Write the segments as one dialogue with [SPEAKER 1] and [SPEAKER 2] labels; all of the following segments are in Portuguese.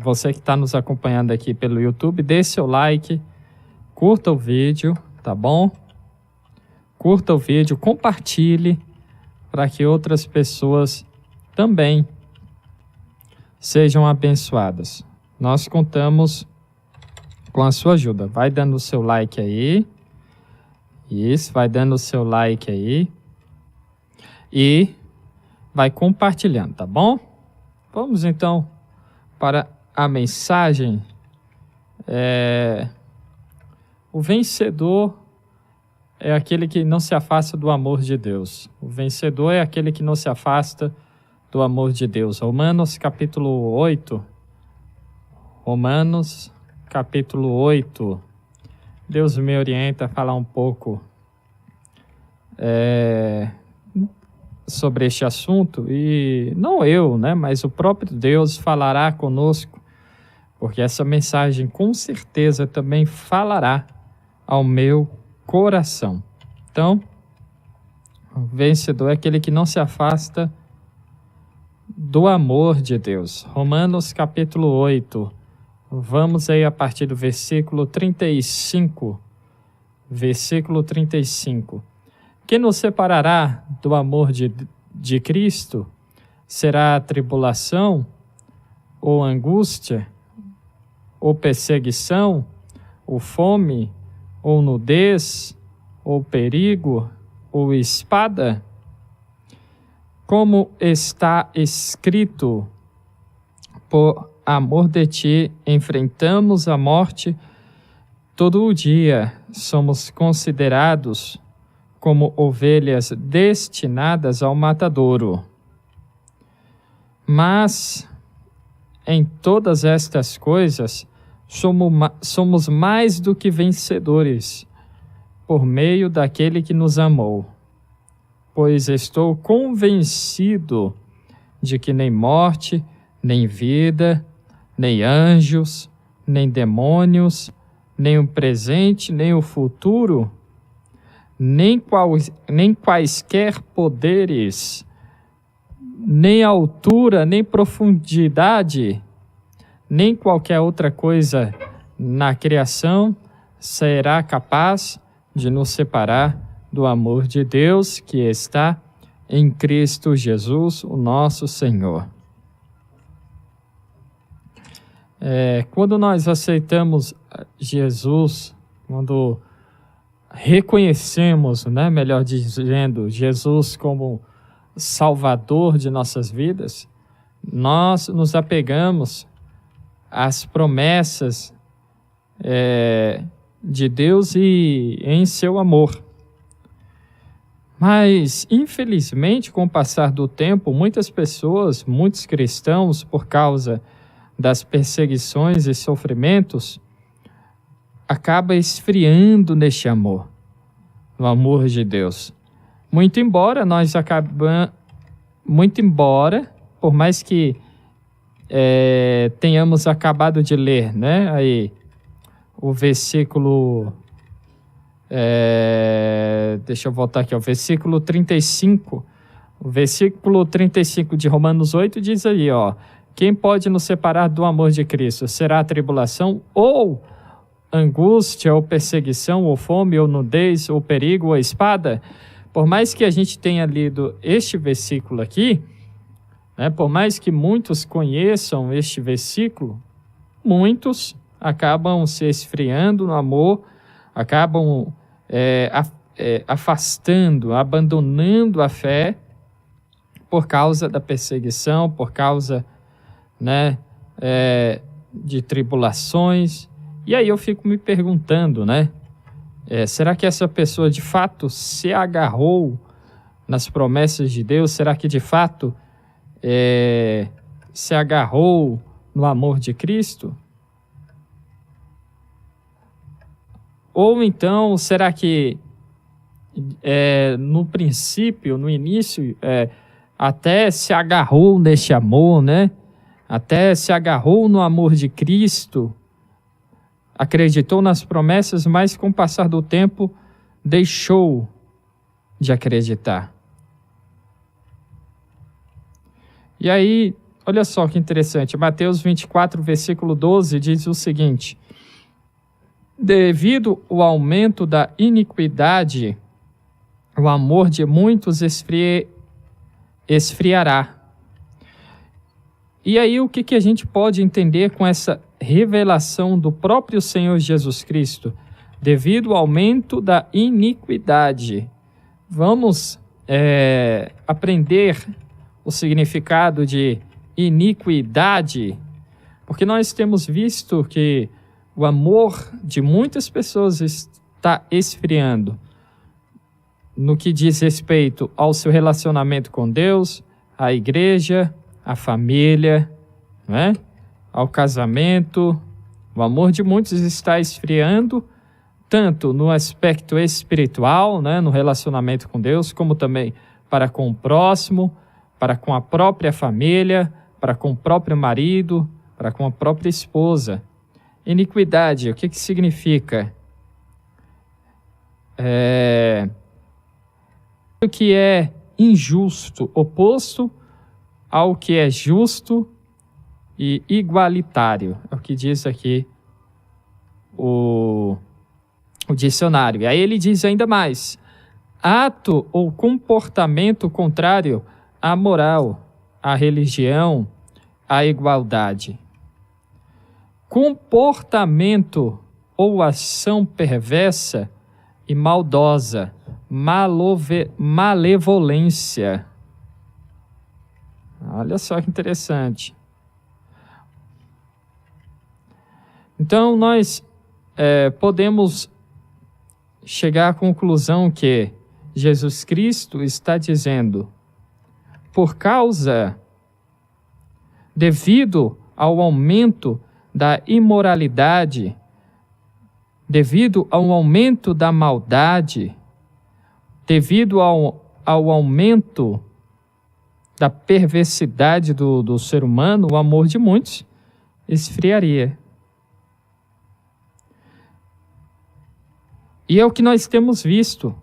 [SPEAKER 1] Você que está nos acompanhando aqui pelo YouTube, dê seu like, curta o vídeo, tá bom? Curta o vídeo, compartilhe para que outras pessoas também sejam abençoadas. Nós contamos com a sua ajuda. Vai dando o seu like aí. Isso, vai dando o seu like aí. E vai compartilhando, tá bom? Vamos então para a mensagem. O vencedor é aquele que não se afasta do amor de Deus. O vencedor é aquele que não se afasta do amor de Deus. Romanos capítulo 8. Romanos capítulo 8. Deus me orienta a falar um pouco sobre este assunto. E não eu, né, mas o próprio Deus falará conosco, porque essa mensagem com certeza também falará ao meu coração. Então, o vencedor é aquele que não se afasta do amor de Deus. Romanos capítulo 8. Vamos aí a partir do versículo 35. Versículo 35. Que nos separará do amor de Cristo? Será a tribulação, ou angústia, ou perseguição, ou fome, ou nudez, ou perigo, ou espada? Como está escrito: por amor de ti enfrentamos a morte todo o dia, somos considerados como ovelhas destinadas ao matadouro. Mas em todas estas coisas somos mais do que vencedores, por meio daquele que nos amou. Pois estou convencido de que nem morte, nem vida, nem anjos, nem demônios, nem o presente, nem o futuro, nem quaisquer poderes, nem altura, nem profundidade, nem qualquer outra coisa na criação será capaz de nos separar do amor de Deus que está em Cristo Jesus, o nosso Senhor. Quando nós aceitamos Jesus, quando reconhecemos, né, melhor dizendo, Jesus como Salvador de nossas vidas, nós nos apegamos às promessas de Deus e em seu amor. Mas, infelizmente, com o passar do tempo, muitas pessoas, muitos cristãos, por causa das perseguições e sofrimentos, acaba esfriando neste amor, no amor de Deus. Muito embora, por mais que tenhamos acabado de ler, né, aí, o versículo, deixa eu voltar aqui, o versículo 35, o versículo 35 de Romanos 8 diz aí, ó: quem pode nos separar do amor de Cristo? Será a tribulação, ou angústia, ou perseguição, ou fome, ou nudez, ou perigo, ou espada? Por mais que a gente tenha lido este versículo aqui, né, por mais que muitos conheçam este versículo, muitos acabam se esfriando no amor, acabam afastando, abandonando a fé por causa da perseguição, por causa, né, de tribulações. E aí eu fico me perguntando, né, será que essa pessoa de fato se agarrou nas promessas de Deus? Será que de fato se agarrou no amor de Cristo? Ou então, será que no princípio, no início, até se agarrou neste amor, né? Até se agarrou no amor de Cristo, acreditou nas promessas, mas com o passar do tempo deixou de acreditar. E aí olha só que interessante, Mateus 24, versículo 12, diz o seguinte: devido ao aumento da iniquidade, o amor de muitos esfriará. E aí o que a gente pode entender com essa revelação do próprio Senhor Jesus Cristo? Devido ao aumento da iniquidade. Vamos aprender o significado de iniquidade, porque nós temos visto que o amor de muitas pessoas está esfriando no que diz respeito ao seu relacionamento com Deus, à igreja, à família, né? Ao casamento. O amor de muitos está esfriando, tanto no aspecto espiritual, né? No relacionamento com Deus, como também para com o próximo, para com a própria família, para com o próprio marido, para com a própria esposa. Iniquidade, o que significa? O que é injusto, oposto ao que é justo e igualitário. É o que diz aqui o dicionário. E aí ele diz ainda mais: ato ou comportamento contrário à moral, à religião, à igualdade. Comportamento ou ação perversa e maldosa, malevolência. Olha só que interessante. Então, nós podemos chegar à conclusão que Jesus Cristo está dizendo, devido ao aumento da imoralidade, devido ao aumento da maldade, devido ao aumento da perversidade do ser humano, o amor de muitos esfriaria. E é o que nós temos visto.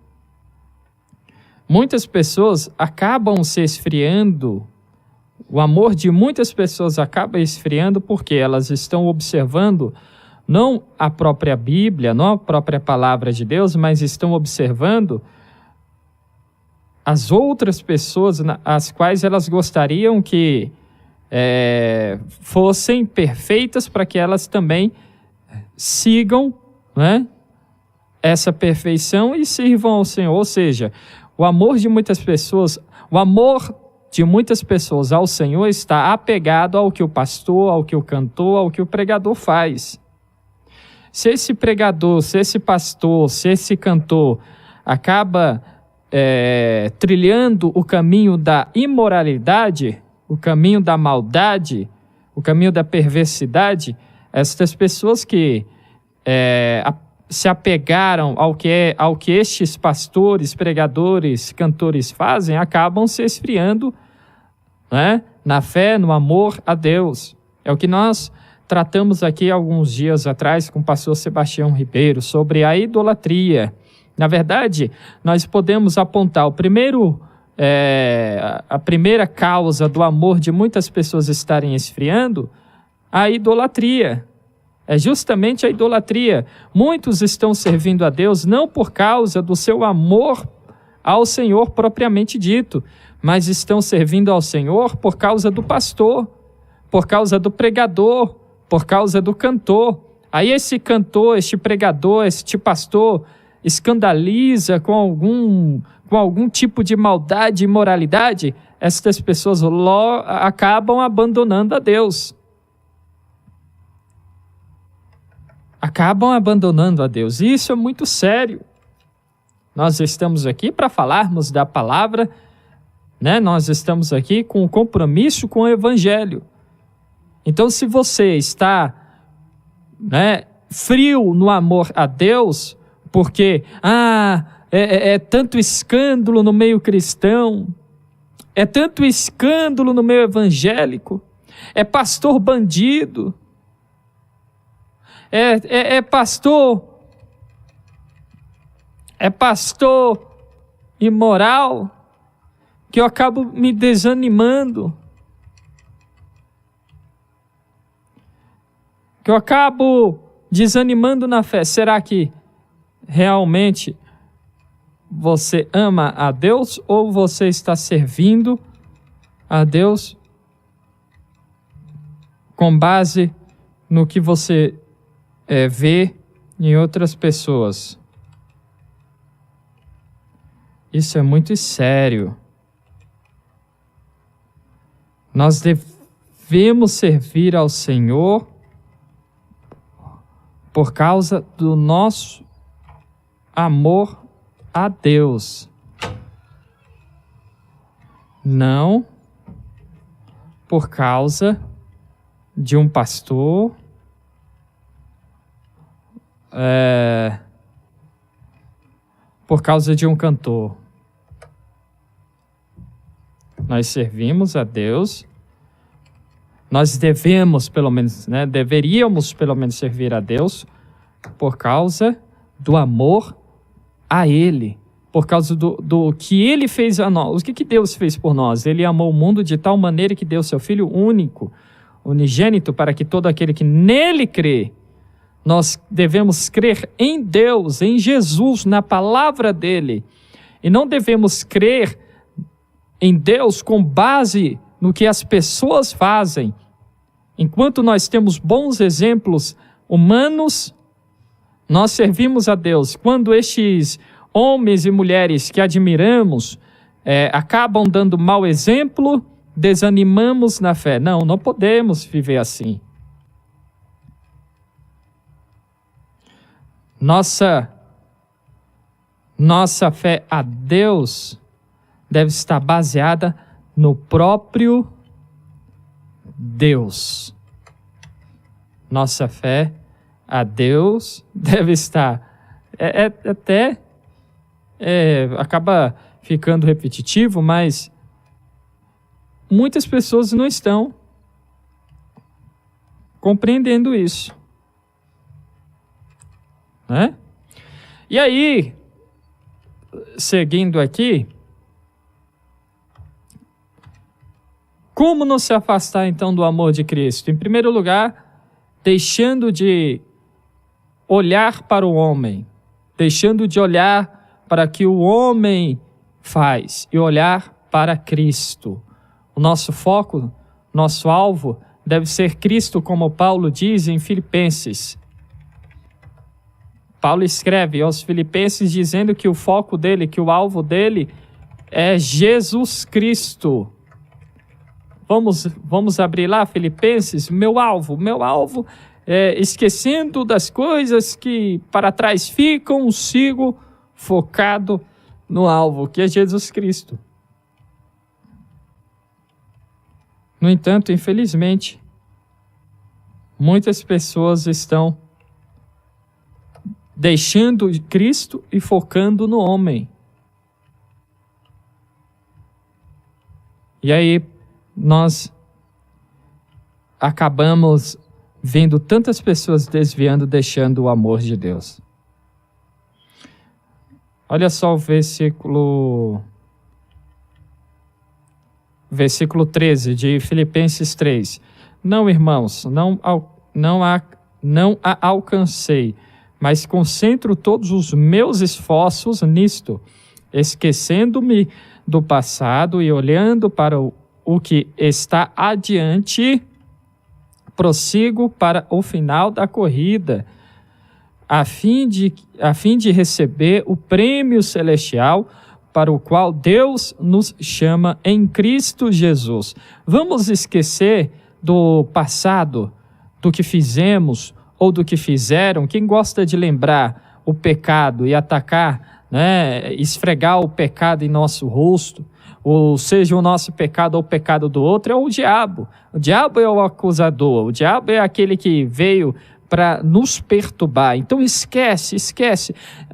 [SPEAKER 1] Muitas pessoas acabam se esfriando, o amor de muitas pessoas acaba esfriando porque elas estão observando não a própria Bíblia, não a própria palavra de Deus, mas estão observando as outras pessoas as quais elas gostariam que fossem perfeitas para que elas também sigam, né, essa perfeição e sirvam ao Senhor. Ou seja, o amor de muitas pessoas ao Senhor está apegado ao que o pastor, ao que o cantor, ao que o pregador faz. Se esse pregador, se esse pastor, se esse cantor acaba trilhando o caminho da imoralidade, o caminho da maldade, o caminho da perversidade, estas pessoas que se apegaram ao que estes pastores, pregadores, cantores fazem, acabam se esfriando, né, na fé, no amor a Deus. É o que nós tratamos aqui alguns dias atrás com o pastor Sebastião Ribeiro sobre a idolatria. Na verdade, nós podemos apontar a primeira causa do amor de muitas pessoas estarem esfriando, a idolatria. É justamente a idolatria. Muitos estão servindo a Deus não por causa do seu amor ao Senhor propriamente dito, mas estão servindo ao Senhor por causa do pastor, por causa do pregador, por causa do cantor. Aí esse cantor, este pregador, este pastor escandaliza com algum tipo de maldade e imoralidade, estas pessoas acabam abandonando a Deus. Acabam abandonando a Deus. E isso é muito sério. Nós estamos aqui para falarmos da palavra, né? Nós estamos aqui com o compromisso com o Evangelho. Então, se você está, né, frio no amor a Deus, porque é tanto escândalo no meio cristão, é tanto escândalo no meio evangélico, é pastor bandido, é pastor imoral, que eu acabo me desanimando. que eu acabo desanimando na fé, será que realmente você ama a Deus ou você está servindo a Deus com base no que você vê em outras pessoas? Isso é muito sério. Nós devemos servir ao Senhor por causa do nosso amor a Deus. Não por causa de um pastor, por causa de um cantor. Nós servimos a Deus, nós devemos pelo menos, deveríamos pelo menos servir a Deus por causa do amor a Ele, por causa do que Ele fez a nós. O que Deus fez por nós? Ele amou o mundo de tal maneira que deu seu Filho único, unigênito, para que todo aquele que nele crê. Nós devemos crer em Deus, em Jesus, na palavra dele, e não devemos crer em Deus com base no que as pessoas fazem. Enquanto nós temos bons exemplos humanos, nós servimos a Deus. Quando estes homens e mulheres que admiramos acabam dando mau exemplo, desanimamos na fé. Não podemos viver assim. Nossa fé a Deus deve estar baseada no próprio Deus. Nossa fé a Deus deve estar... acaba ficando repetitivo, mas muitas pessoas não estão compreendendo isso. Né? E aí, seguindo aqui, como não se afastar então do amor de Cristo? Em primeiro lugar, deixando de olhar para o homem, deixando de olhar para o que o homem faz e olhar para Cristo. O nosso foco, nosso alvo deve ser Cristo, como Paulo diz em Filipenses. Paulo escreve aos Filipenses dizendo que o foco dele, que o alvo dele é Jesus Cristo. Vamos abrir lá, Filipenses, meu alvo é esquecendo das coisas que para trás ficam, sigo focado no alvo, que é Jesus Cristo. No entanto, infelizmente, muitas pessoas estão deixando Cristo e focando no homem. E aí nós acabamos vendo tantas pessoas desviando, deixando o amor de Deus. Olha só o versículo 13 de Filipenses 3. Não, irmãos, não a alcancei, mas concentro todos os meus esforços nisto, esquecendo-me do passado e olhando para o que está adiante, prossigo para o final da corrida, a fim de receber o prêmio celestial para o qual Deus nos chama em Cristo Jesus. Vamos esquecer do passado, do que fizemos ou do que fizeram? Quem gosta de lembrar o pecado e atacar, esfregar o pecado em nosso rosto, ou seja, o nosso pecado ou o pecado do outro, é o diabo. O diabo é o acusador, o diabo é aquele que veio para nos perturbar. Então esquece,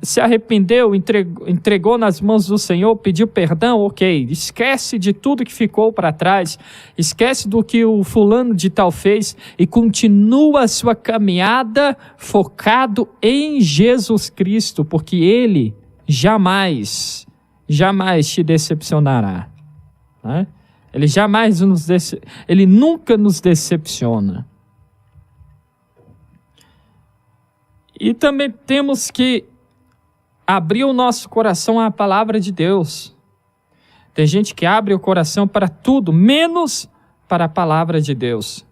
[SPEAKER 1] se arrependeu, entregou nas mãos do Senhor, pediu perdão, ok, esquece de tudo que ficou para trás, esquece do que o fulano de tal fez e continua a sua caminhada focado em Jesus Cristo, porque Ele jamais te decepcionará, né? Ele nunca nos decepciona. E também temos que abrir o nosso coração à palavra de Deus. Tem gente que abre o coração para tudo, menos para a palavra de Deus.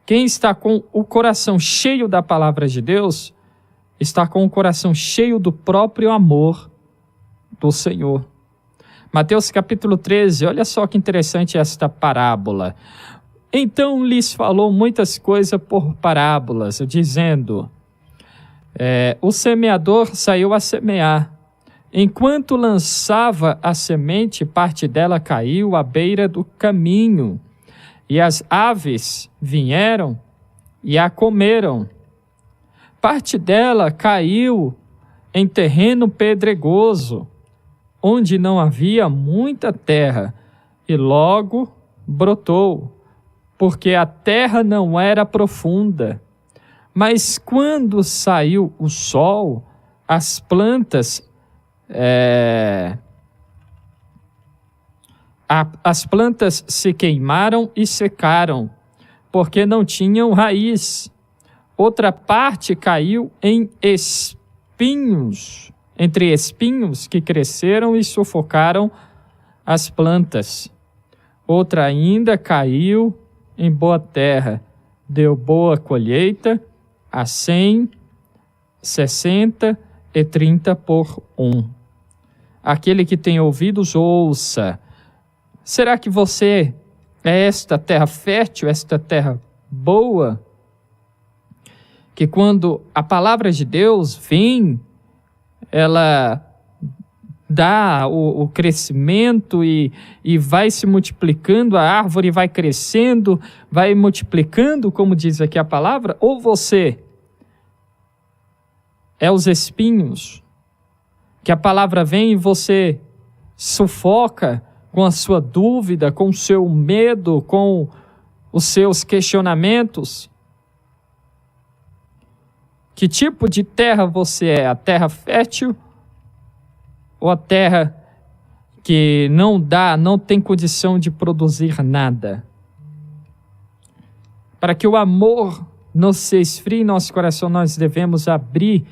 [SPEAKER 1] Quem está com o coração cheio da palavra de Deus, está com o coração cheio do próprio amor do Senhor. Mateus capítulo 13, olha só que interessante esta parábola. Então lhes falou muitas coisas por parábolas, dizendo, o semeador saiu a semear. Enquanto lançava a semente, parte dela caiu à beira do caminho, e as aves vieram e a comeram. Parte dela caiu em terreno pedregoso, onde não havia muita terra, e logo brotou, porque a terra não era profunda. Mas quando saiu o sol, as plantas se queimaram e secaram, porque não tinham raiz. Outra parte caiu em espinhos, entre espinhos que cresceram e sufocaram as plantas. Outra ainda caiu em boa terra, deu boa colheita, a 100, 60 e 30 por 1. Aquele que tem ouvidos, ouça. Será que você é esta terra fértil, esta terra boa? Que quando a palavra de Deus vem, ela dá o crescimento e vai se multiplicando, a árvore vai crescendo, vai multiplicando, como diz aqui a palavra, ou você é os espinhos, que a palavra vem e você sufoca com a sua dúvida, com o seu medo, com os seus questionamentos. Que tipo de terra você é? A terra fértil ou a terra que não tem condição de produzir nada? Para que o amor não se esfrie em nosso coração, nós devemos abrir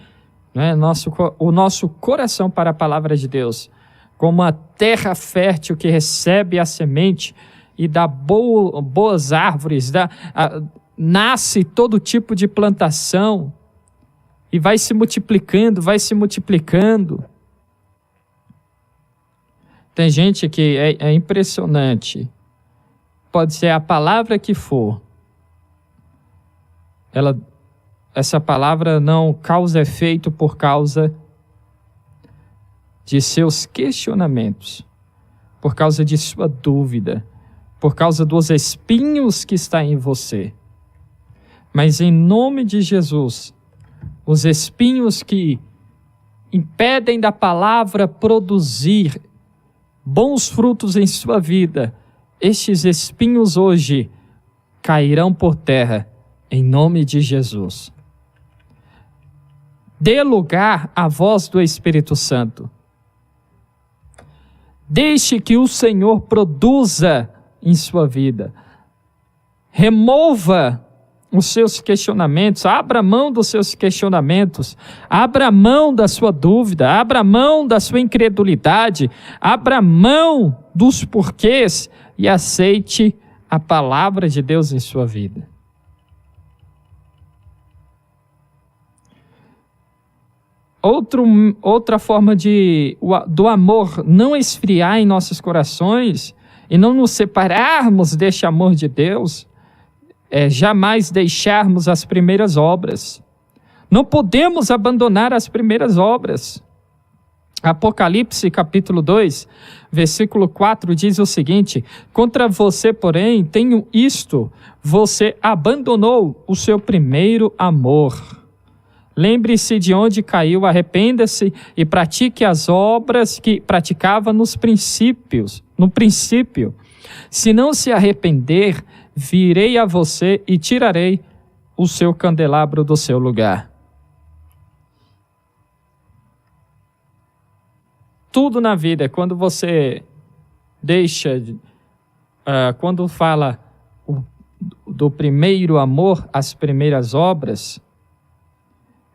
[SPEAKER 1] o nosso coração para a palavra de Deus, como a terra fértil que recebe a semente e dá boas árvores, nasce todo tipo de plantação e vai se multiplicando, vai se multiplicando. Tem gente que é impressionante, pode ser a palavra que for, essa palavra não causa efeito por causa de seus questionamentos, por causa de sua dúvida, por causa dos espinhos que está em você. Mas em nome de Jesus, os espinhos que impedem da palavra produzir bons frutos em sua vida, estes espinhos hoje cairão por terra, em nome de Jesus. Dê lugar à voz do Espírito Santo. Deixe que o Senhor produza em sua vida. Remova os seus questionamentos, abra mão dos seus questionamentos, abra mão da sua dúvida, abra mão da sua incredulidade, abra mão dos porquês e aceite a palavra de Deus em sua vida. Outra forma do amor não esfriar em nossos corações e não nos separarmos deste amor de Deus é jamais deixarmos as primeiras obras. Não podemos abandonar as primeiras obras. Apocalipse capítulo 2, versículo 4 diz o seguinte: contra você, porém, tenho isto, você abandonou o seu primeiro amor. Lembre-se de onde caiu, arrependa-se e pratique as obras que praticava no princípio. Se não se arrepender, virei a você e tirarei o seu candelabro do seu lugar. Tudo na vida, quando você quando fala do primeiro amor, as primeiras obras,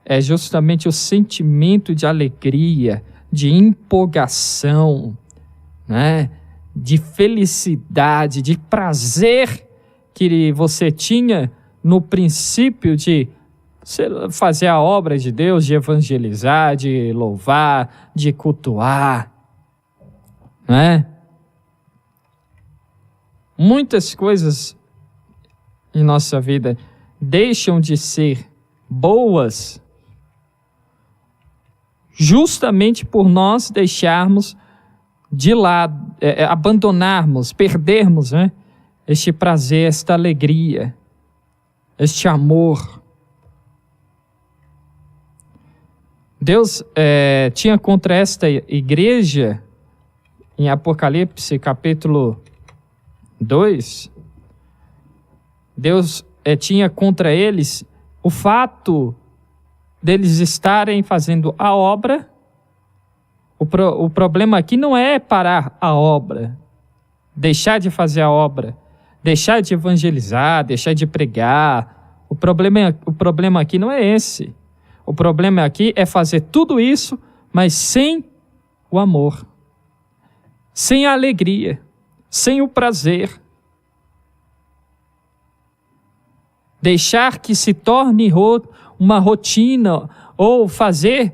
[SPEAKER 1] é justamente o sentimento de alegria, de empolgação, né? De felicidade, de prazer que você tinha no princípio de fazer a obra de Deus, de evangelizar, de louvar, de cultuar, né? Muitas coisas em nossa vida deixam de ser boas justamente por nós deixarmos de lado, abandonarmos, perdermos, né, este prazer, esta alegria, este amor. Deus tinha contra esta igreja, em Apocalipse capítulo 2, Deus tinha contra eles o fato deles estarem fazendo a obra. O problema aqui não é parar a obra, deixar de fazer a obra, deixar de evangelizar, deixar de pregar. O problema aqui não é esse. O problema aqui é fazer tudo isso, mas sem o amor, sem a alegria, sem o prazer. Deixar que se torne uma rotina, ou fazer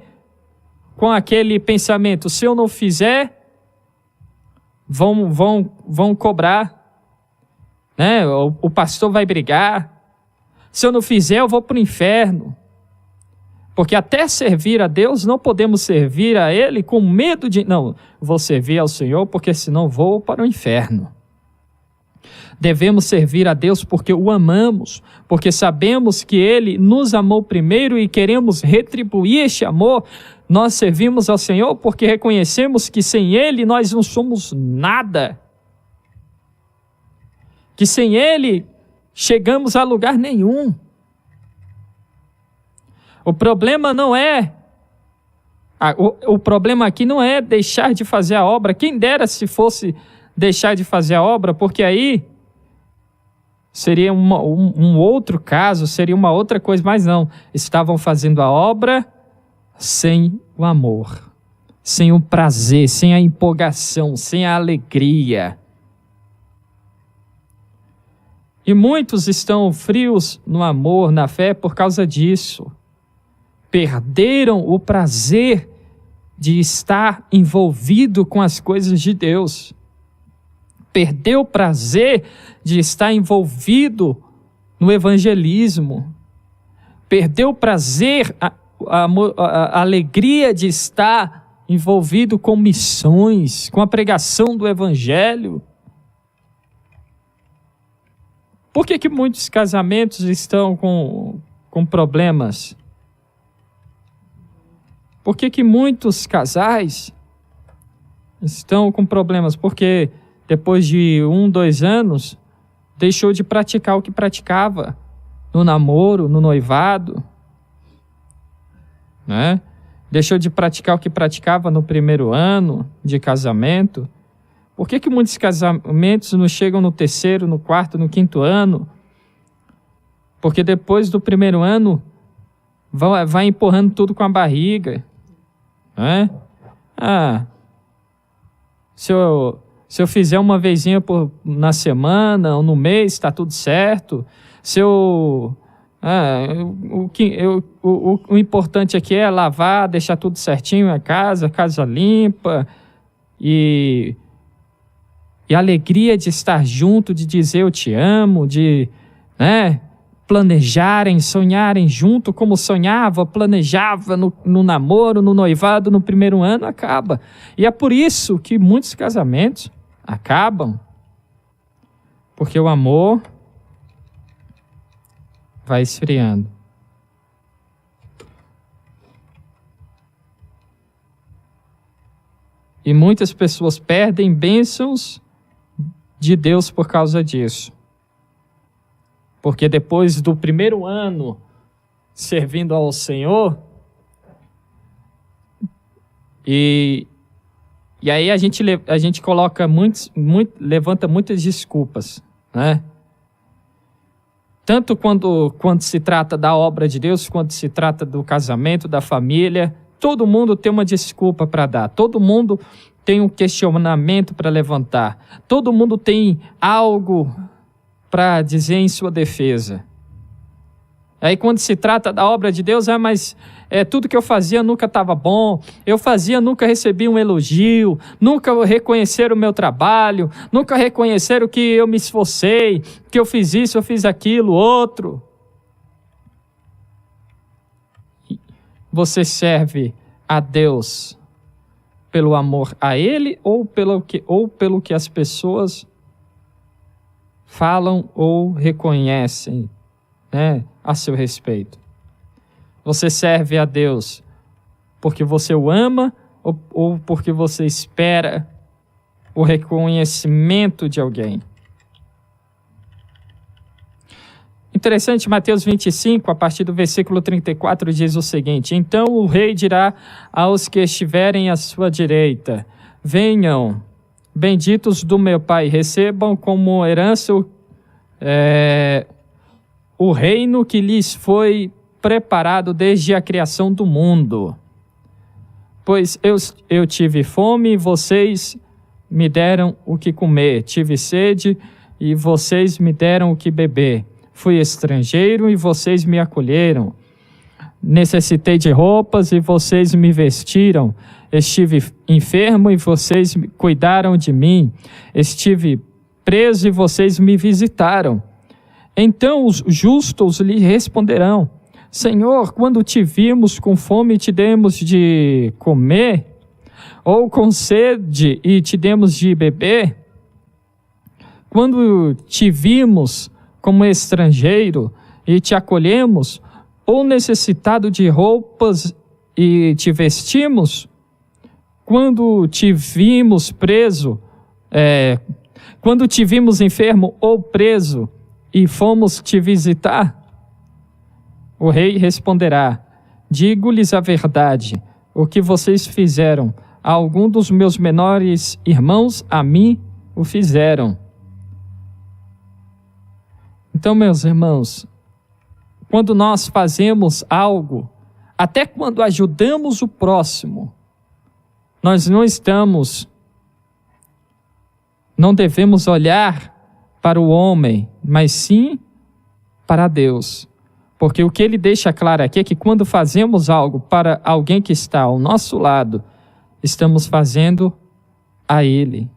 [SPEAKER 1] com aquele pensamento: se eu não fizer, vão cobrar, né? O pastor vai brigar. Se eu não fizer, eu vou para o inferno. Porque até servir a Deus, não podemos servir a Ele com medo de... Não, vou servir ao Senhor porque senão vou para o inferno. Devemos servir a Deus porque o amamos, porque sabemos que Ele nos amou primeiro e queremos retribuir este amor. Nós servimos ao Senhor porque reconhecemos que sem Ele nós não somos nada. Que sem Ele chegamos a lugar nenhum. O problema não é... O problema aqui não é deixar de fazer a obra. Quem dera se fosse deixar de fazer a obra, porque aí seria um outro caso, seria uma outra coisa, mas não. Estavam fazendo a obra sem o amor, sem o prazer, sem a empolgação, sem a alegria. E muitos estão frios no amor, na fé, por causa disso. Perderam o prazer de estar envolvido com as coisas de Deus. Perdeu o prazer de estar envolvido no evangelismo. Perdeu o prazer, a alegria de estar envolvido com missões, com a pregação do evangelho. Por que muitos casamentos estão com problemas? Por que muitos casais estão com problemas? Porque depois de 2 anos, deixou de praticar o que praticava no namoro, no noivado, né? Deixou de praticar o que praticava no primeiro ano de casamento. Por que muitos casamentos não chegam no 3º, no 4º, no 5º ano? Porque depois do primeiro ano, vai empurrando tudo com a barriga. Né? Se eu fizer uma vezinha na semana ou no mês, está tudo certo. O importante aqui é lavar, deixar tudo certinho, a casa limpa, e a alegria de estar junto, de dizer eu te amo, de, né, planejarem, sonharem junto como planejava no namoro, no noivado, no primeiro ano, acaba. E é por isso que muitos casamentos acabam, porque o amor vai esfriando. E muitas pessoas perdem bênçãos de Deus por causa disso. Porque depois do primeiro ano servindo ao Senhor, e aí a gente coloca levanta muitas desculpas, né? Tanto quando se trata da obra de Deus, quando se trata do casamento, da família, todo mundo tem uma desculpa para dar, todo mundo tem um questionamento para levantar, todo mundo tem algo para dizer em sua defesa. Aí quando se trata da obra de Deus, mas tudo que eu fazia nunca estava bom, nunca recebi um elogio, nunca reconheceram o meu trabalho, nunca reconheceram que eu me esforcei, que eu fiz isso, eu fiz aquilo, outro. Você serve a Deus pelo amor a Ele ou pelo que as pessoas falam ou reconhecem, né, a seu respeito? Você serve a Deus porque você o ama ou porque você espera o reconhecimento de alguém? Interessante, Mateus 25, a partir do versículo 34, diz o seguinte: então o rei dirá aos que estiverem à sua direita: venham, benditos do meu Pai, recebam como herança o reino que lhes foi preparado desde a criação do mundo. Pois eu tive fome e vocês me deram o que comer, tive sede e vocês me deram o que beber, fui estrangeiro e vocês me acolheram, necessitei de roupas e vocês me vestiram, estive enfermo e vocês cuidaram de mim, estive preso e vocês me visitaram. Então os justos lhe responderão: Senhor, quando te vimos com fome e te demos de comer, ou com sede e te demos de beber? Quando te vimos como estrangeiro e te acolhemos, ou necessitado de roupas e te vestimos? Quando te vimos preso, quando te vimos enfermo ou preso e fomos te visitar? O rei responderá: digo-lhes a verdade, o que vocês fizeram a algum dos meus menores irmãos, a mim o fizeram. Então, meus irmãos, quando nós fazemos algo, até quando ajudamos o próximo, nós não devemos olhar para o homem, mas sim para Deus. Porque o que ele deixa claro aqui é que quando fazemos algo para alguém que está ao nosso lado, estamos fazendo a Ele.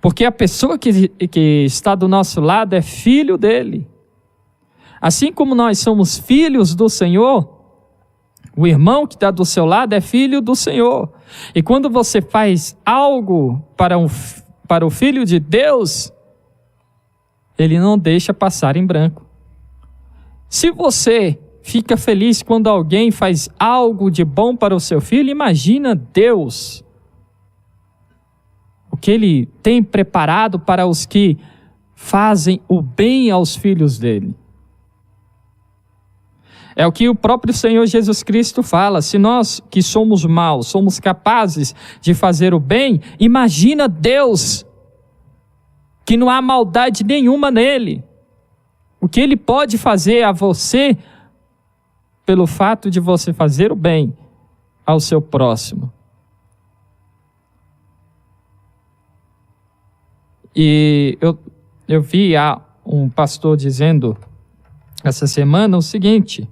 [SPEAKER 1] Porque a pessoa que está do nosso lado é filho dele. Assim como nós somos filhos do Senhor, o irmão que está do seu lado é filho do Senhor. E quando você faz algo para o Filho de Deus, Ele não deixa passar em branco. Se você fica feliz quando alguém faz algo de bom para o seu filho, imagina Deus, o que Ele tem preparado para os que fazem o bem aos filhos dele. É o que o próprio Senhor Jesus Cristo fala: se nós que somos maus somos capazes de fazer o bem, imagina Deus, que não há maldade nenhuma nele. O que Ele pode fazer a você pelo fato de você fazer o bem ao seu próximo. E eu vi um pastor dizendo essa semana o seguinte: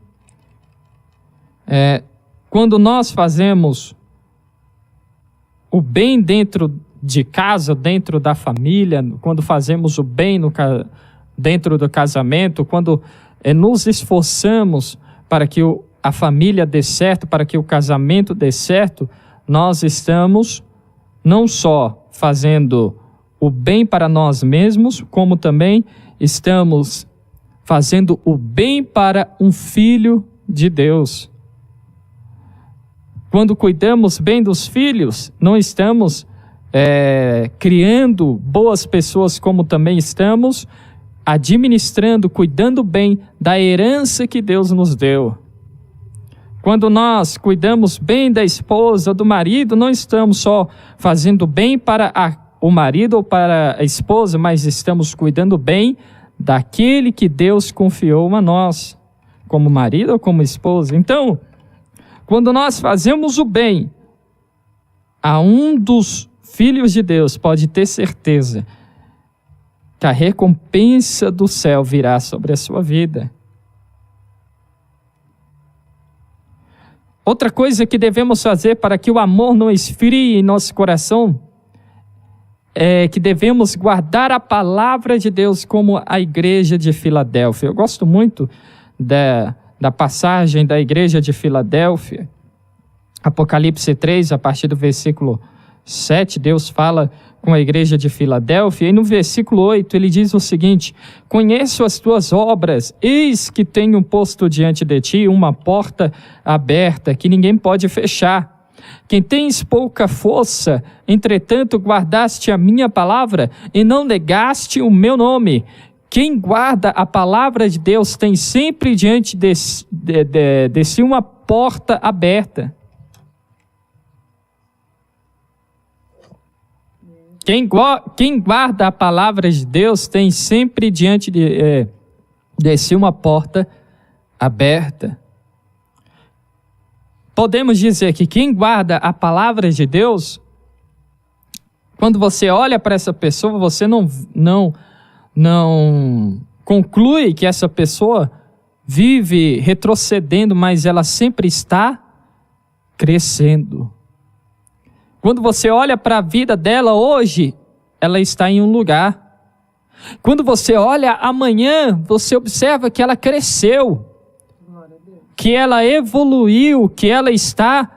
[SPEAKER 1] quando nós fazemos o bem dentro de casa, dentro da família, quando fazemos o bem dentro do casamento, quando nos esforçamos para que a família dê certo, para que o casamento dê certo, nós estamos não só fazendo o bem para nós mesmos, como também estamos fazendo o bem para um filho de Deus. Quando cuidamos bem dos filhos, não estamos criando boas pessoas, como também estamos administrando, cuidando bem da herança que Deus nos deu. Quando nós cuidamos bem da esposa, do marido, não estamos só fazendo bem para o marido ou para a esposa, mas estamos cuidando bem daquele que Deus confiou a nós, como marido ou como esposa. Então, quando nós fazemos o bem a um dos filhos de Deus, pode ter certeza que a recompensa do céu virá sobre a sua vida. Outra coisa que devemos fazer para que o amor não esfrie em nosso coração é que devemos guardar a palavra de Deus como a igreja de Filadélfia. Eu gosto muito da passagem da igreja de Filadélfia. Apocalipse 3, a partir do versículo 7, Deus fala com a igreja de Filadélfia, e no versículo 8 ele diz o seguinte: conheço as tuas obras, eis que tenho posto diante de ti uma porta aberta que ninguém pode fechar. Quem tens pouca força, entretanto guardaste a minha palavra e não negaste o meu nome. Quem guarda a palavra de Deus tem sempre diante de si uma porta aberta. Quem guarda a palavra de Deus tem sempre diante de si uma porta aberta. Podemos dizer que quem guarda a palavra de Deus, quando você olha para essa pessoa, você não conclui que essa pessoa vive retrocedendo, mas ela sempre está crescendo. Quando você olha para a vida dela hoje, ela está em um lugar. Quando você olha amanhã, você observa que ela cresceu, que ela evoluiu, que ela está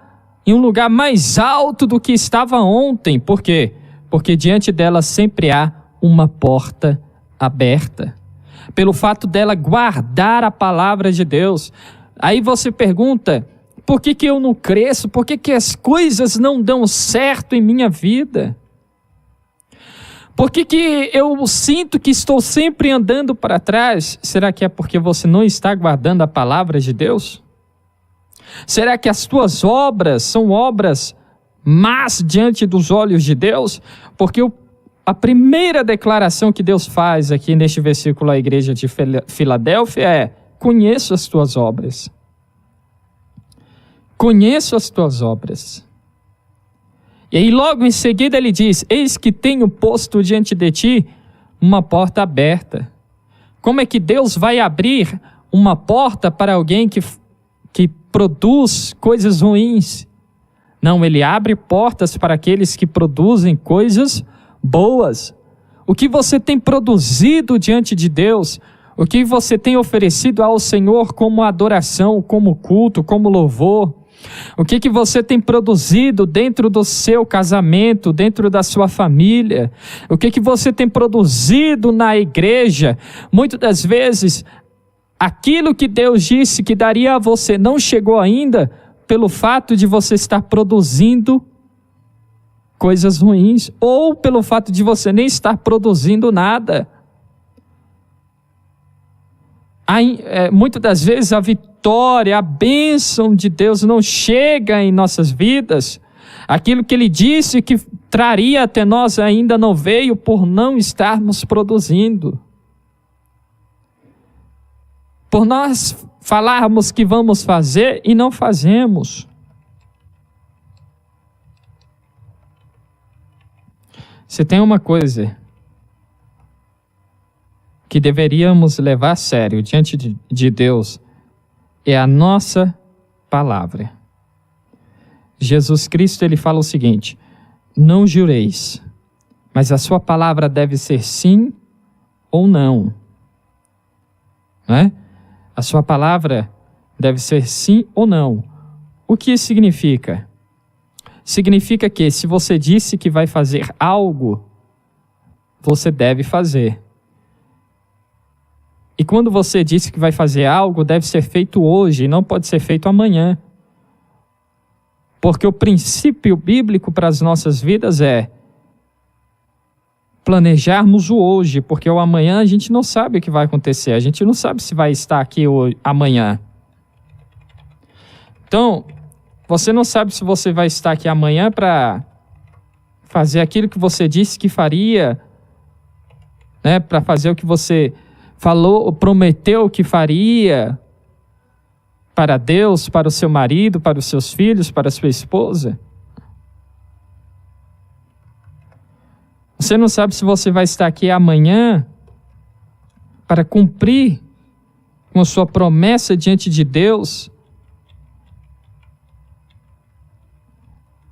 [SPEAKER 1] em um lugar mais alto do que estava ontem. Por quê? Porque diante dela sempre há uma porta aberta. Pelo fato dela guardar a palavra de Deus. Aí você pergunta: por que eu não cresço? Por que as coisas não dão certo em minha vida? Por que eu sinto que estou sempre andando para trás? Será que é porque você não está guardando a palavra de Deus? Será que as tuas obras são obras más diante dos olhos de Deus? Porque a primeira declaração que Deus faz aqui neste versículo à igreja de Filadélfia é: conheço as tuas obras. Conheço as tuas obras. E aí logo em seguida ele diz: eis que tenho posto diante de ti uma porta aberta. Como é que Deus vai abrir uma porta para alguém que produz coisas ruins? Não, ele abre portas para aqueles que produzem coisas boas. O que você tem produzido diante de Deus, o que você tem oferecido ao Senhor como adoração, como culto, como louvor, o que você tem produzido dentro do seu casamento, dentro da sua família, o que você tem produzido na igreja. Muitas das vezes, aquilo que Deus disse que daria a você não chegou ainda, pelo fato de você estar produzindo coisas ruins, ou pelo fato de você nem estar produzindo nada. Muitas das vezes a vitória, a bênção de Deus não chega em nossas vidas. Aquilo que Ele disse que traria até nós ainda não veio por não estarmos produzindo. Por nós falarmos que vamos fazer e não fazemos. Se tem uma coisa que deveríamos levar a sério diante de Deus, é a nossa palavra. Jesus Cristo, ele fala o seguinte: não jureis, mas a sua palavra deve ser sim ou não. Não é? A sua palavra deve ser sim ou não. O que isso significa? Significa que se você disse que vai fazer algo, você deve fazer. E quando você disse que vai fazer algo, deve ser feito hoje, não pode ser feito amanhã. Porque o princípio bíblico para as nossas vidas é planejarmos o hoje, porque o amanhã a gente não sabe o que vai acontecer, a gente não sabe se vai estar aqui hoje, amanhã. Então, você não sabe se você vai estar aqui amanhã para fazer aquilo que você disse que faria, né? Para fazer o que você prometeu que faria para Deus, para o seu marido, para os seus filhos, para a sua esposa? Você não sabe se você vai estar aqui amanhã para cumprir com a sua promessa diante de Deus.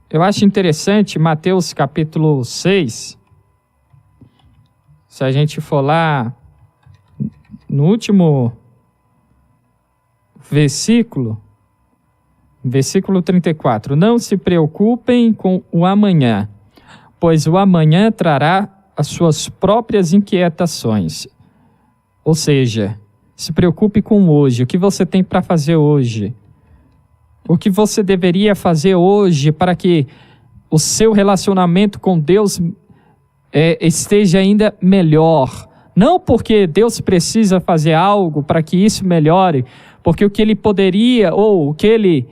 [SPEAKER 1] Eu acho interessante Mateus capítulo 6. Se a gente for lá no último versículo 34. Não se preocupem com o amanhã, pois o amanhã trará as suas próprias inquietações. Ou seja, se preocupe com hoje. O que você tem para fazer hoje? O que você deveria fazer hoje para que o seu relacionamento com Deus esteja ainda melhor? Não porque Deus precisa fazer algo para que isso melhore, porque o que Ele poderia, ou o que Ele,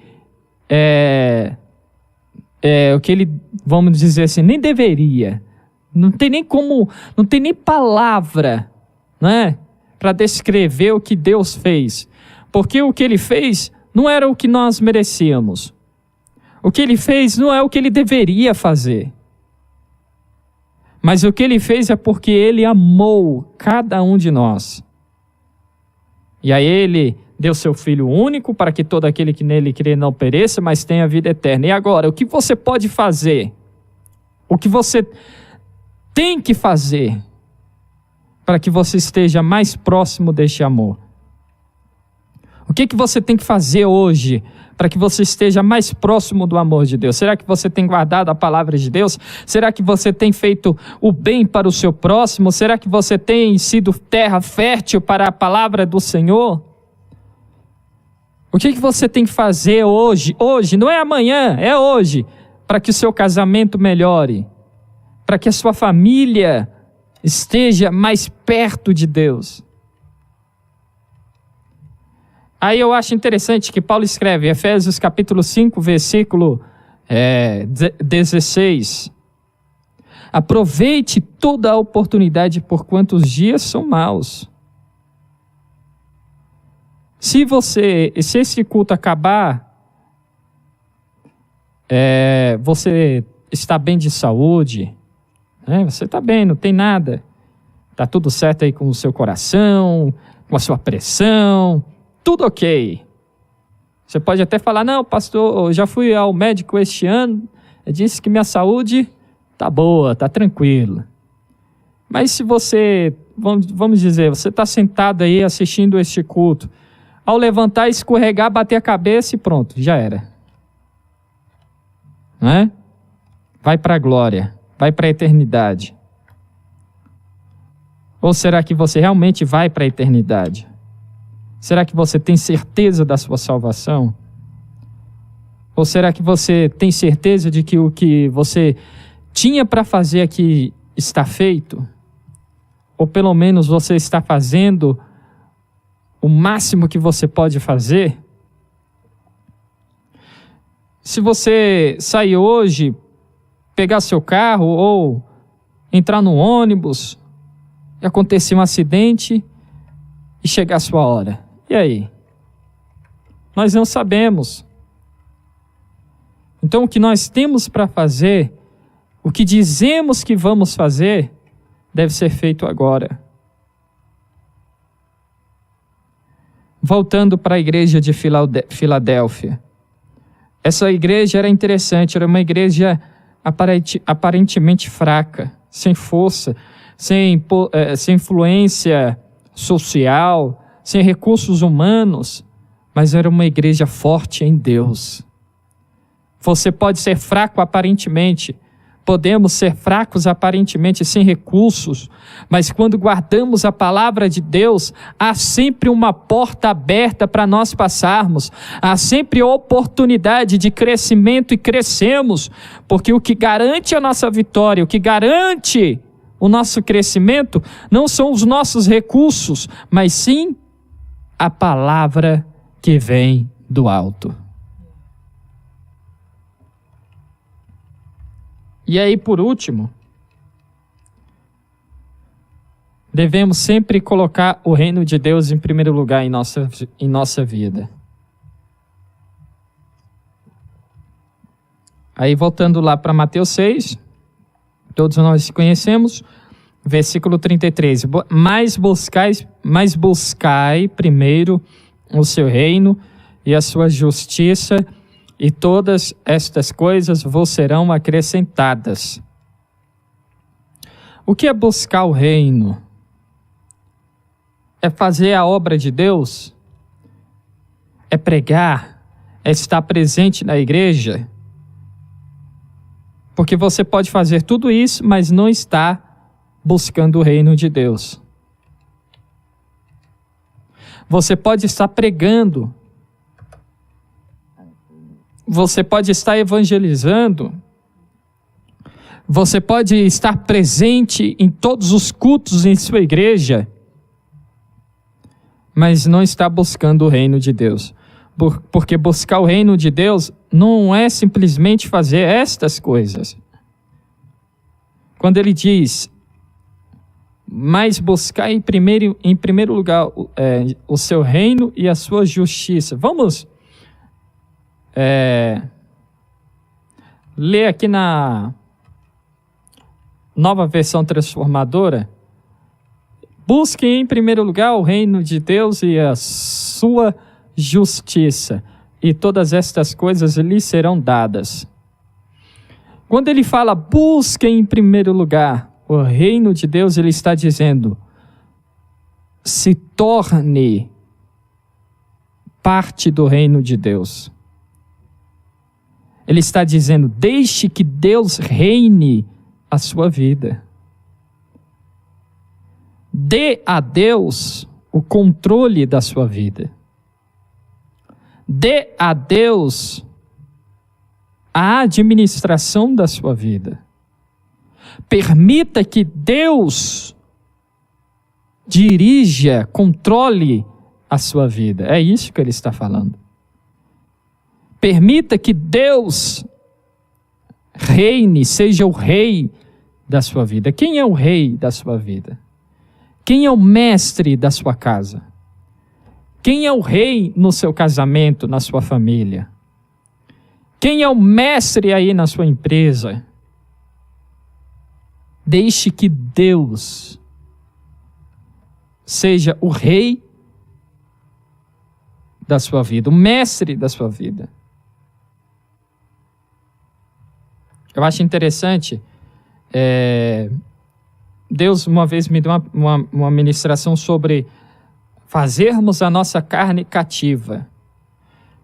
[SPEAKER 1] vamos dizer assim, nem deveria. Não tem nem como, não tem nem palavra, né, para descrever o que Deus fez. Porque o que Ele fez não era o que nós merecíamos. O que Ele fez não é o que Ele deveria fazer. Mas o que Ele fez é porque Ele amou cada um de nós. E aí Ele deu seu Filho único para que todo aquele que nele crê não pereça, mas tenha vida eterna. E agora, o que você pode fazer? O que você tem que fazer para que você esteja mais próximo deste amor? O que você tem que fazer hoje para que você esteja mais próximo do amor de Deus? Será que você tem guardado a palavra de Deus? Será que você tem feito o bem para o seu próximo? Será que você tem sido terra fértil para a palavra do Senhor? O que você tem que fazer hoje? Hoje, não é amanhã, é hoje, para que o seu casamento melhore, para que a sua família esteja mais perto de Deus. Aí eu acho interessante que Paulo escreve, Efésios capítulo 5, versículo 16. Aproveite toda a oportunidade, porquanto os dias são maus. Se esse culto acabar, você está bem de saúde, né? Você está bem, não tem nada. Está tudo certo aí com o seu coração, com a sua pressão, tudo ok. Você pode até falar, não, pastor, eu já fui ao médico este ano, disse que minha saúde está boa, está tranquila. Mas se você, vamos dizer, você está sentado aí assistindo este culto, ao levantar, escorregar, bater a cabeça e pronto, já era. Não é? Vai para a glória, vai para a eternidade. Ou será que você realmente vai para a eternidade? Será que você tem certeza da sua salvação? Ou será que você tem certeza de que o que você tinha para fazer aqui está feito? Ou pelo menos você está fazendo o máximo que você pode fazer? Se você sair hoje, pegar seu carro ou entrar no ônibus e acontecer um acidente e chegar a sua hora, e aí? Nós não sabemos. Então o que nós temos para fazer, o que dizemos que vamos fazer, deve ser feito agora. Voltando para a igreja de Filadélfia. Essa igreja era interessante, era uma igreja aparentemente fraca, sem força, sem influência social, sem recursos humanos, mas era uma igreja forte em Deus. Você pode ser fraco aparentemente, podemos ser fracos aparentemente sem recursos, mas quando guardamos a palavra de Deus, há sempre uma porta aberta para nós passarmos, há sempre oportunidade de crescimento e crescemos, porque o que garante a nossa vitória, o que garante o nosso crescimento, não são os nossos recursos, mas sim a palavra que vem do alto. E aí, por último, devemos sempre colocar o reino de Deus em primeiro lugar em nossa vida. Aí voltando lá para Mateus 6, todos nós conhecemos, versículo 33. Mas buscai primeiro o seu reino e a sua justiça, e todas estas coisas vos serão acrescentadas. O que é buscar o reino? É fazer a obra de Deus? É pregar? É estar presente na igreja? Porque você pode fazer tudo isso, mas não está buscando o reino de Deus. Você pode estar pregando, você pode estar evangelizando, você pode estar presente em todos os cultos em sua igreja, mas não está buscando o reino de Deus. Porque buscar o reino de Deus não é simplesmente fazer estas coisas. Quando ele diz, mas buscar em primeiro lugar o seu reino e a sua justiça. Vamos ler aqui na Nova Versão Transformadora. Busque em primeiro lugar o reino de Deus e a sua justiça, e todas estas coisas lhe serão dadas. Quando ele fala busque em primeiro lugar o reino de Deus, ele está dizendo, se torne parte do reino de Deus. Ele está dizendo, deixe que Deus reine a sua vida. Dê a Deus o controle da sua vida. Dê a Deus a administração da sua vida. Permita que Deus dirija, controle a sua vida. É isso que ele está falando. Permita que Deus reine, seja o rei da sua vida. Quem é o rei da sua vida? Quem é o mestre da sua casa? Quem é o rei no seu casamento, na sua família? Quem é o mestre aí na sua empresa? Deixe que Deus seja o rei da sua vida, o mestre da sua vida. Eu acho interessante, Deus uma vez me deu uma ministração sobre fazermos a nossa carne cativa.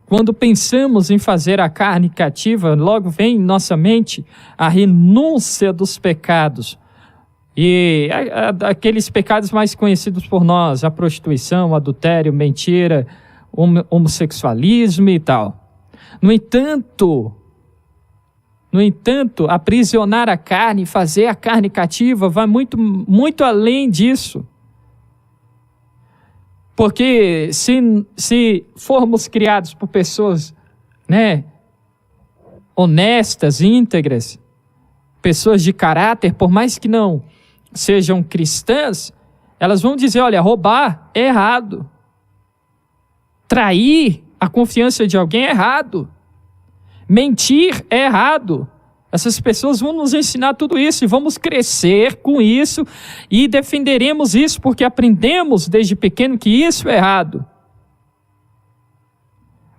[SPEAKER 1] Quando pensamos em fazer a carne cativa, logo vem em nossa mente a renúncia dos pecados. E aqueles pecados mais conhecidos por nós, a prostituição, o adultério, mentira, homossexualismo e tal. No entanto, aprisionar a carne, fazer a carne cativa, vai muito, muito além disso. Porque se formos criados por pessoas, honestas, íntegras, pessoas de caráter, por mais que não sejam cristãs, elas vão dizer, olha, roubar é errado. Trair a confiança de alguém é errado. Mentir é errado. Essas pessoas vão nos ensinar tudo isso e vamos crescer com isso e defenderemos isso porque aprendemos desde pequeno que isso é errado.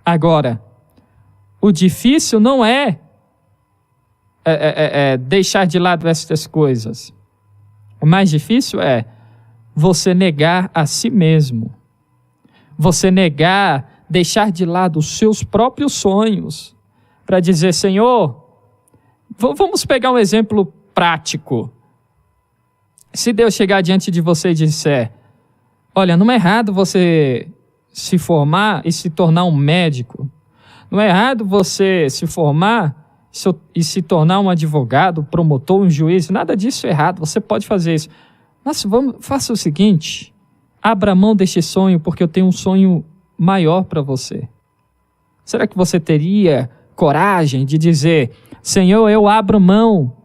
[SPEAKER 1] Agora, o difícil não é deixar de lado essas coisas. O mais difícil é você negar a si mesmo. Você deixar de lado os seus próprios sonhos para dizer, Senhor, vamos pegar um exemplo prático. Se Deus chegar diante de você e disser, olha, não é errado você se formar e se tornar um médico. Não é errado você se formar e se tornar um advogado, promotor, um juiz. Nada disso é errado, você pode fazer isso. Mas faça o seguinte, abra mão deste sonho porque eu tenho um sonho maior para você. Será que você teria coragem de dizer, Senhor, eu abro mão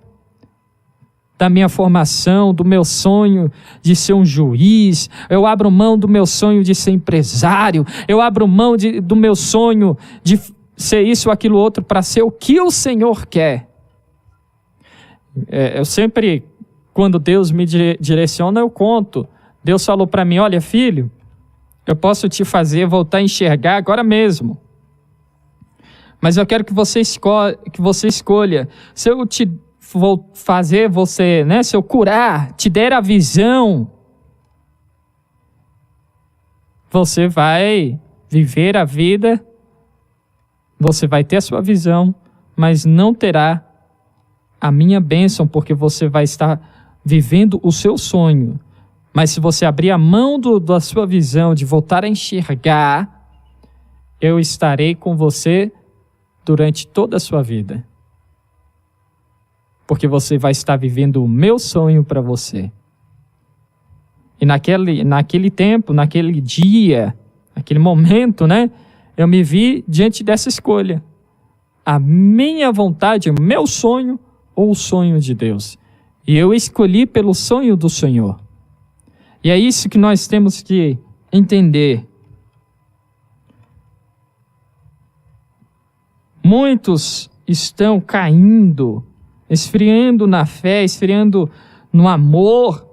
[SPEAKER 1] da minha formação, do meu sonho de ser um juiz, eu abro mão do meu sonho de ser empresário, eu abro mão do meu sonho de ser isso ou aquilo outro para ser o que o Senhor quer. Eu sempre, quando Deus me direciona, eu conto. Deus falou para mim: olha, filho, eu posso te fazer voltar a enxergar agora mesmo. Mas eu quero que você escolha. Se eu te vou fazer você, né? Se eu curar, te der a visão, você vai viver a vida, você vai ter a sua visão, mas não terá a minha bênção, porque você vai estar vivendo o seu sonho. Mas se você abrir a mão da sua visão, de voltar a enxergar, eu estarei com você durante toda a sua vida. Porque você vai estar vivendo o meu sonho para você. E naquele tempo, naquele dia, naquele momento, né? Eu me vi diante dessa escolha. A minha vontade, o meu sonho ou o sonho de Deus. E eu escolhi pelo sonho do Senhor. E é isso que nós temos que entender. Muitos estão caindo, esfriando na fé, esfriando no amor,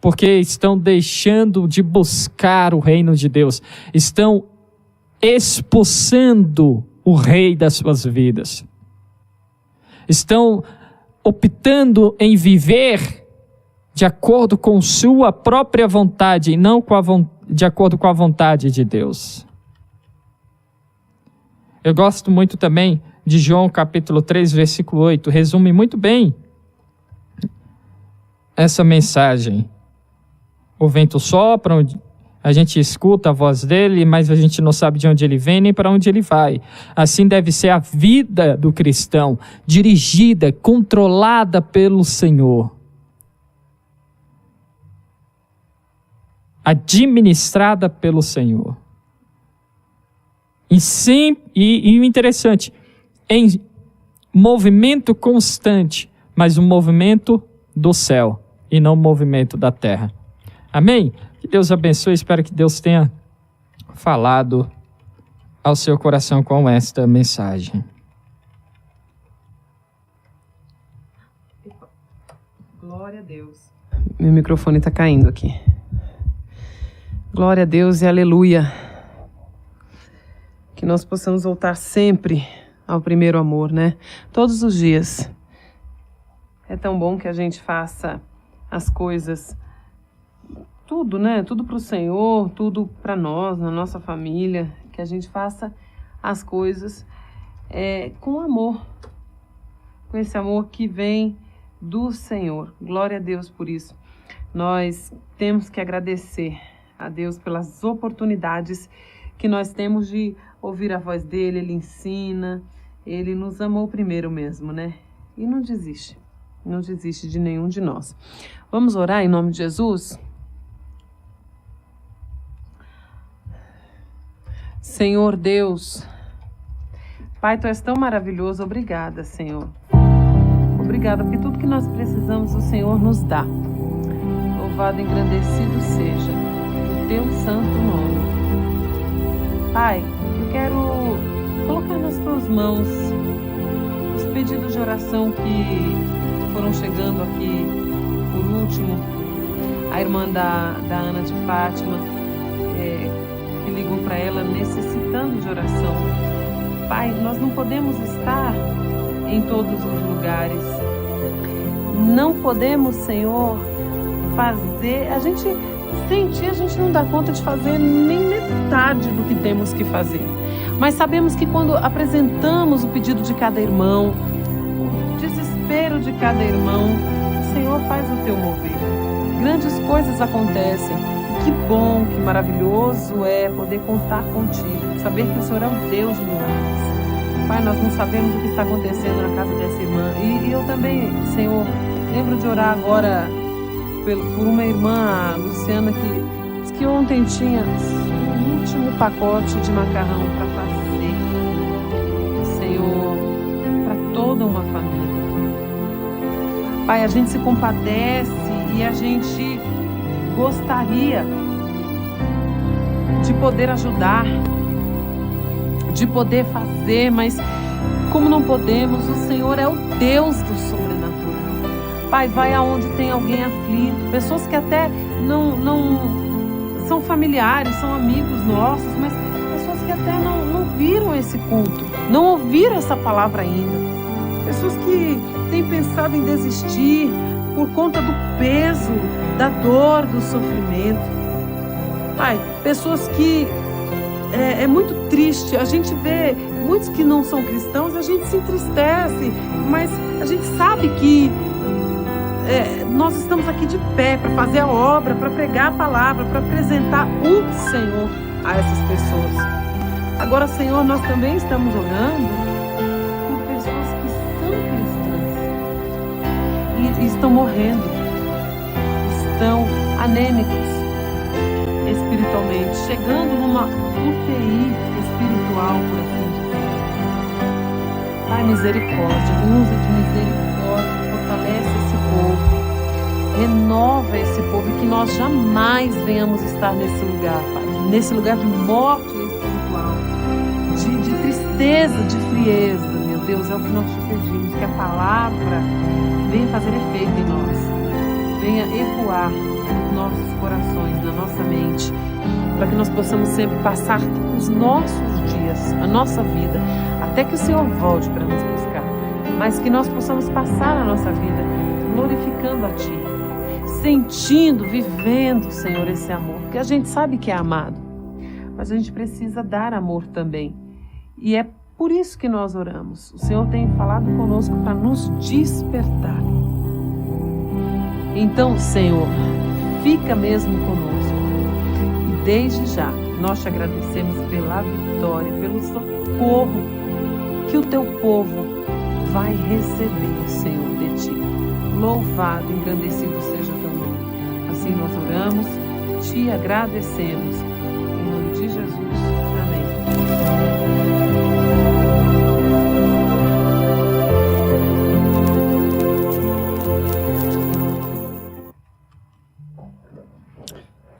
[SPEAKER 1] porque estão deixando de buscar o reino de Deus, estão expulsando o rei das suas vidas, estão optando em viver de acordo com sua própria vontade e não de acordo com a vontade de Deus. Eu gosto muito também de João capítulo 3, versículo 8, resume muito bem essa mensagem. O vento sopra, a gente escuta a voz dele, mas a gente não sabe de onde ele vem nem para onde ele vai. Assim deve ser a vida do cristão, dirigida, controlada pelo Senhor. Administrada pelo Senhor. E o interessante, em movimento constante, mas um movimento do céu e não um movimento da terra. Amém? Que Deus abençoe, espero que Deus tenha falado ao seu coração com esta mensagem.
[SPEAKER 2] Glória a Deus. Meu microfone está caindo aqui. Glória a Deus e aleluia. Que nós possamos voltar sempre ao primeiro amor, né? Todos os dias. É tão bom que a gente faça as coisas, tudo, né? Tudo para o Senhor, tudo para nós, na nossa família. Que a gente faça as coisas com amor. Com esse amor que vem do Senhor. Glória a Deus por isso. Nós temos que agradecer a Deus pelas oportunidades que nós temos de ouvir a voz dele. Ele ensina, ele nos amou primeiro mesmo, né? E não desiste de nenhum de nós. Vamos orar em nome de Jesus? Senhor Deus, Pai, Tu és tão maravilhoso, obrigada, Senhor. Obrigada, porque tudo que nós precisamos o Senhor nos dá. Louvado e engrandecido seja o Teu santo nome. Pai, eu quero colocar nas Tuas mãos os pedidos de oração que foram chegando aqui por último. A irmã da Ana de Fátima, que ligou para ela necessitando de oração. Pai, nós não podemos estar em todos os lugares. Não podemos, Senhor, fazer... A gente não dá conta de fazer nem metade do que temos que fazer. Mas sabemos que quando apresentamos o pedido de cada irmão, o desespero de cada irmão, o Senhor faz o Teu mover. Grandes coisas acontecem. Que bom, que maravilhoso é poder contar contigo, saber que o Senhor é o Deus de milagres. Pai, nós não sabemos o que está acontecendo na casa dessa irmã. E eu também, Senhor, lembro de orar agora por uma irmã, a Luciana, que disse que ontem tinha o último pacote de macarrão para fazer. Senhor, para toda uma família. Pai, a gente se compadece e a gente gostaria de poder ajudar, de poder fazer, mas como não podemos, o Senhor é o Deus do sobrenatural. Pai, vai aonde tem alguém aflito, pessoas que até não são familiares, são amigos nossos, mas pessoas que até não viram esse culto, não ouviram essa palavra ainda. Pessoas que têm pensado em desistir por conta do peso, da dor, do sofrimento. Pai, pessoas que é muito triste, a gente vê muitos que não são cristãos, a gente se entristece, mas a gente sabe que nós estamos aqui de pé para fazer a obra, para pregar a palavra, para apresentar o Senhor a essas pessoas. Agora, Senhor, nós também estamos orando por pessoas que são cristãs e estão morrendo, estão anêmicos espiritualmente, chegando numa UTI espiritual, por assim dizer. Pai, misericórdia, usa de misericórdia, fortalece esse povo, renova esse povo e que nós jamais venhamos estar nesse lugar, Pai, nesse lugar de morte espiritual, de tristeza, de frieza. Meu Deus, é o que nós te pedimos, que a palavra venha fazer efeito em nós, venha ecoar nos nossos corações, na nossa mente, para que nós possamos sempre passar os nossos dias, a nossa vida, até que o Senhor volte para nos buscar, mas que nós possamos passar a nossa vida glorificando a Ti, sentindo, vivendo, Senhor, esse amor, porque a gente sabe que é amado, mas a gente precisa dar amor também, e é por isso que nós oramos. O Senhor tem falado conosco para nos despertar. Então, Senhor, fica mesmo conosco. E desde já, nós te agradecemos pela vitória, pelo socorro que o teu povo vai receber, Senhor, de ti. Louvado, engrandecido seja teu nome. Assim nós oramos, te agradecemos. Em nome de Jesus. Amém.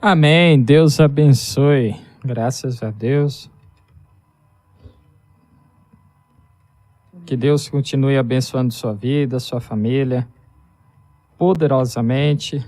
[SPEAKER 1] Amém. Deus abençoe. Graças a Deus. Que Deus continue abençoando sua vida, sua família, poderosamente.